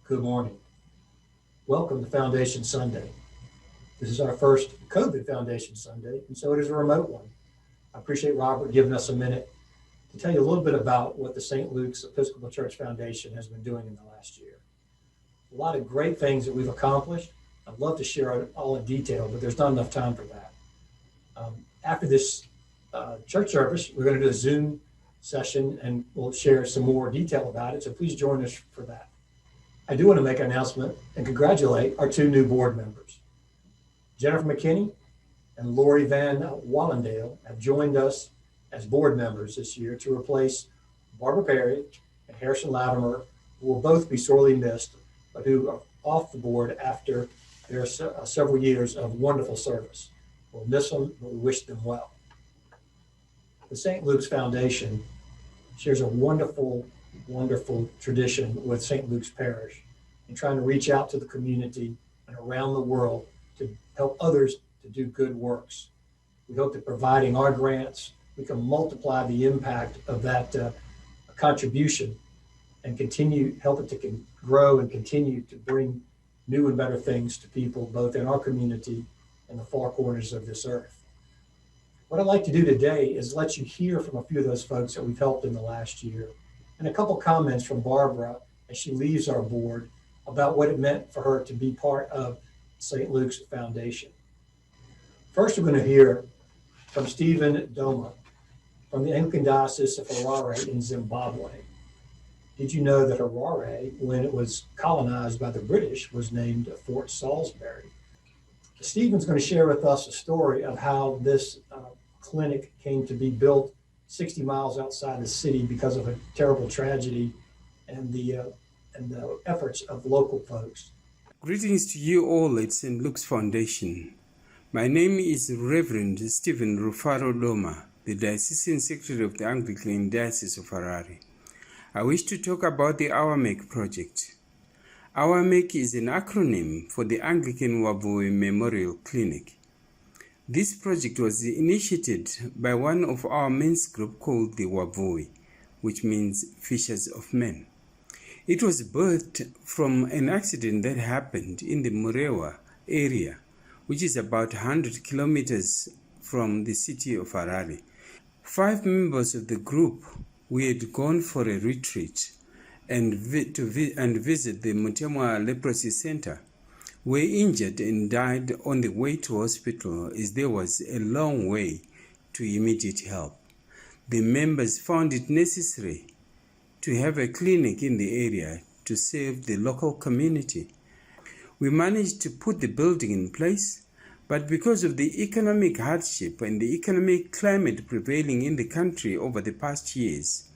Good morning. Welcome to Foundation Sunday. This is our first COVID Foundation Sunday, and so it is a remote one. I appreciate Robert giving us a minute to tell you a little bit about what the St. Luke's Episcopal Church Foundation has been doing in the last year. A lot of great things that we've accomplished. I'd love to share it all in detail, but there's not enough time for that. After this church service, we're going to do a Zoom session, and we'll share some more detail about it, so please join us for that. I do want to make an announcement and congratulate our two new board members. Jennifer McKinney and Lori Van Wallendale have joined us as board members this year to replace Barbara Perry and Harrison Latimer, who will both be sorely missed, but who are off the board after their several years of wonderful service. We'll miss them, but we wish them well. The St. Luke's Foundation shares a wonderful tradition with St. Luke's Parish in trying to reach out to the community and around the world to help others to do good works. We hope that providing our grants, we can multiply the impact of that contribution and help it to grow and continue to bring new and better things to people, both in our community and the far corners of this earth. What I'd like to do today is let you hear from a few of those folks that we've helped in the last year, and a couple comments from Barbara as she leaves our board about what it meant for her to be part of St. Luke's Foundation. First, we're going to hear from Stephen Domo from the Anglican Diocese of Harare in Zimbabwe. Did you know that Harare, when it was colonized by the British, was named Fort Salisbury? Stephen's going to share with us a story of how this clinic came to be built 60 miles outside the city because of a terrible tragedy and the efforts of local folks. Greetings to you all at St. Luke's Foundation. My name is Reverend Stephen Rufaro Loma, the Diocesan Secretary of the Anglican Diocese of Harare. I wish to talk about the Our Make project. Our Make is an acronym for the Anglican Wabui Memorial Clinic. This project was initiated by one of our men's group called the Wabui, which means Fishers of Men. It was birthed from an accident that happened in the Murewa area, which is about 100 kilometers from the city of Harare. 5 members of the group, we had gone for a retreat and visit the Mutemwa Leprosy Center, were injured and died on the way to hospital as there was a long way to immediate help. The members found it necessary to have a clinic in the area to serve the local community. We managed to put the building in place, but because of the economic hardship and the economic climate prevailing in the country over the past years,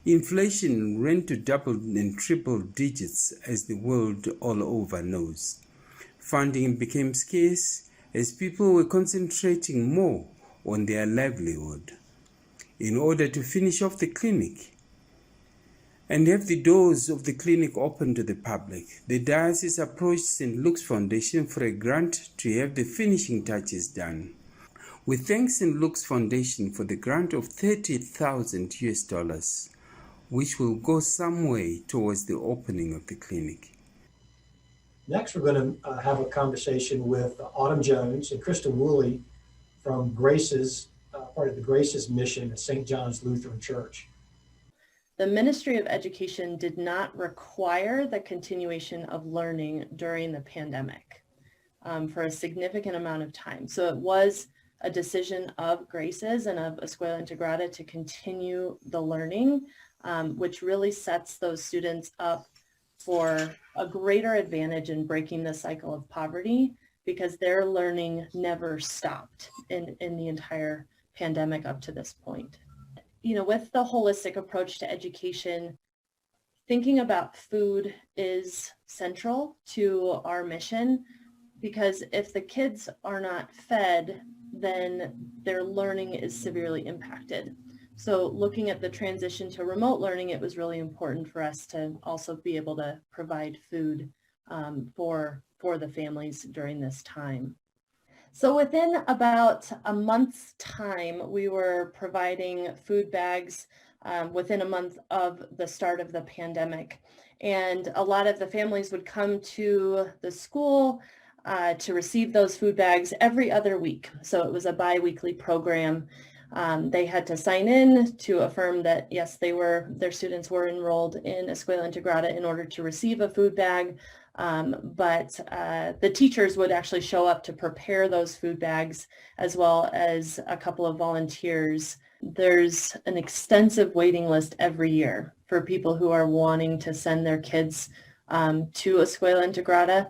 inflation ran to double and triple digits, as the world all over knows. Funding became scarce as people were concentrating more on their livelihood. In order to finish off the clinic and have the doors of the clinic open to the public, the diocese approached St. Luke's Foundation for a grant to have the finishing touches done. We thank St. Luke's Foundation for the grant of $30,000, which will go some way towards the opening of the clinic. Next, we're going to have a conversation with Autumn Jones and Krista Woolley from Grace's, part of the Grace's mission at St. John's Lutheran Church. The Ministry of Education did not require the continuation of learning during the pandemic for a significant amount of time. So it was a decision of Grace's and of Escela Integrada to continue the learning, which really sets those students up for a greater advantage in breaking the cycle of poverty, because their learning never stopped in the entire pandemic up to this point. You know, with the holistic approach to education, thinking about food is central to our mission, because if the kids are not fed, then their learning is severely impacted. So looking at the transition to remote learning, it was really important for us to also be able to provide food for the families during this time. So within about a month's time, we were providing food bags within a month of the start of the pandemic. And a lot of the families would come to the school to receive those food bags every other week. So it was a bi-weekly program. They had to sign in to affirm that, yes, their students were enrolled in Escela Integrada in order to receive a food bag. But the teachers would actually show up to prepare those food bags, as well as a couple of volunteers. There's an extensive waiting list every year for people who are wanting to send their kids to Escela Integrada.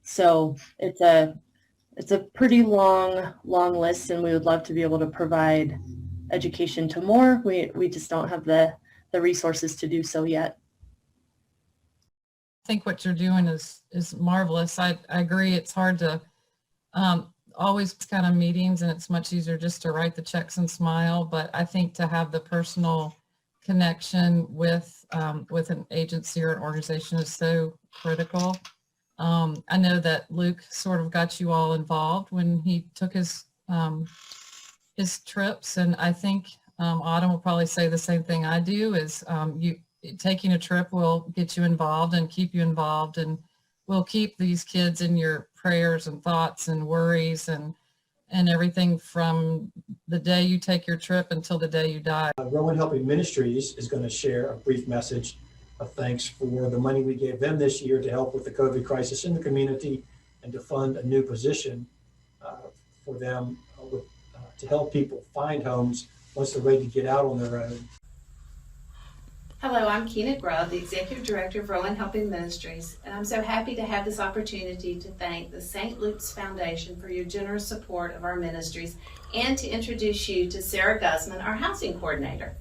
So it's a pretty long list, and we would love to be able to provide education to more. We just don't have the resources to do so yet. I think what you're doing is marvelous. I agree. It's hard to always kind of meetings, and it's much easier just to write the checks and smile. But I think to have the personal connection with an agency or an organization is so critical. I know that Luke sort of got you all involved when he took his trips, and I think Autumn will probably say the same thing I do, is taking a trip will get you involved and keep you involved, and will keep these kids in your prayers and thoughts and worries and everything from the day you take your trip until the day you die. Rowan Helping Ministries is going to share a brief message of thanks for the money we gave them this year to help with the COVID crisis in the community and to fund a new position for them to help people find homes once they're ready to get out on their own. Hello, I'm Keena Grubb, the Executive Director of Rowan Helping Ministries, and I'm so happy to have this opportunity to thank the St. Luke's Foundation for your generous support of our ministries and to introduce you to Sarah Guzman, our housing coordinator.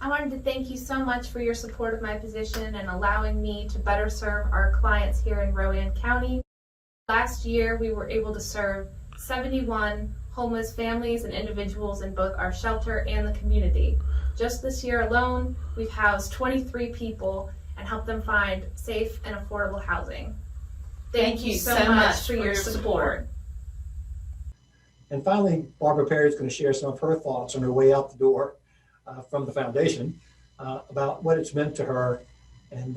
I wanted to thank you so much for your support of my position and allowing me to better serve our clients here in Rowan County. Last year, we were able to serve 71 homeless families and individuals in both our shelter and the community. Just this year alone, we've housed 23 people and helped them find safe and affordable housing. Thank you so much for your support. And finally, Barbara Perry is going to share some of her thoughts on her way out the door from the foundation about what it's meant to her, and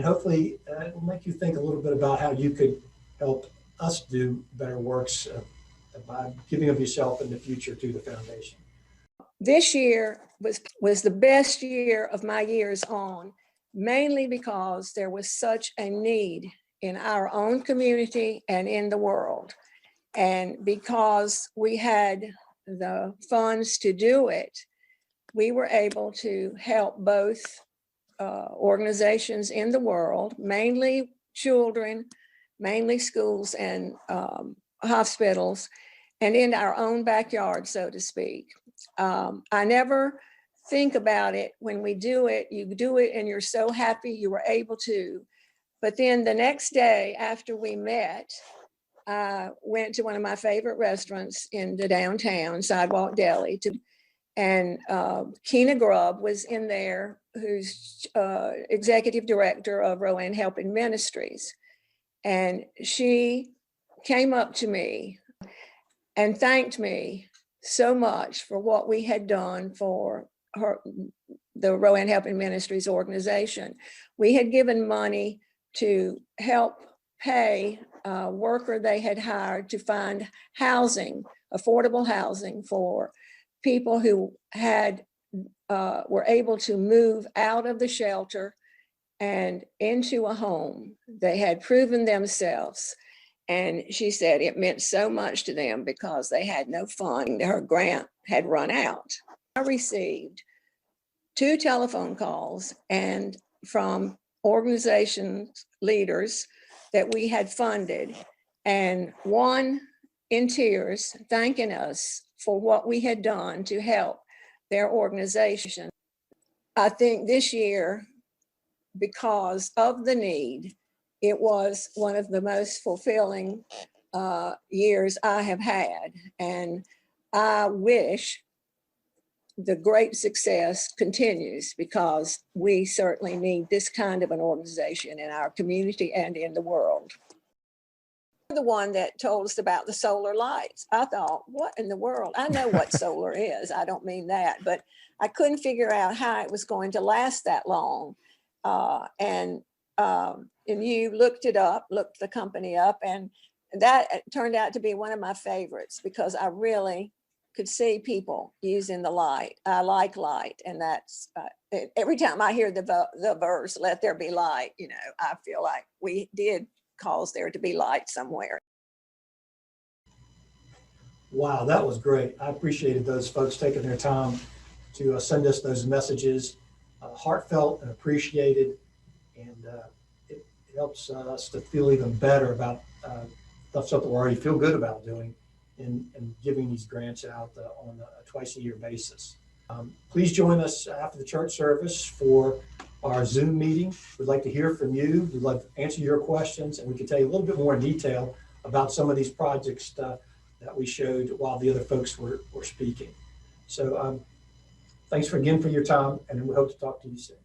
hopefully it will make you think a little bit about how you could help us do better works by giving of yourself in the future to the foundation. This year was the best year of my years on, mainly because there was such a need in our own community and in the world. And because we had the funds to do it, we were able to help both organizations in the world, mainly children, mainly schools and hospitals, and in our own backyard, so to speak. I never think about it when we do it. You do it and you're so happy you were able to. But then the next day after we met, I went to one of my favorite restaurants in the downtown, Sidewalk Deli, and Keena Grubb was in there, who's executive director of Rowan Helping Ministries. And she came up to me and thanked me so much for what we had done for the Rowan Helping Ministries organization. We had given money to help pay a worker they had hired to find housing, affordable housing for people who were able to move out of the shelter and into a home. They had proven themselves. And she said it meant so much to them because they had no funding. Her grant had run out. I received 2 telephone calls and from organization leaders that we had funded, and one in tears thanking us for what we had done to help their organization. I think this year, because of the need, it was one of the most fulfilling years I have had. And I wish the great success continues because we certainly need this kind of an organization in our community and in the world. the one that told us about the solar lights. I thought, what in the world? I know what solar is. I don't mean that, but I couldn't figure out how it was going to last that long. And you looked it up, looked the company up, and that turned out to be one of my favorites because I really could see people using the light. I like light, and that's every time I hear the verse, "Let there be light," I feel like we did cause there to be light somewhere. Wow, that was great. I appreciated those folks taking their time to send us those messages, heartfelt and appreciated, and it helps us to feel even better about something we already feel good about doing and giving these grants out on a twice-a-year basis. Please join us after the church service for our Zoom meeting. We'd like to hear from you. We'd love to answer your questions, and we can tell you a little bit more in detail about some of these projects that we showed while the other folks were speaking. So thanks again for your time, and we hope to talk to you soon.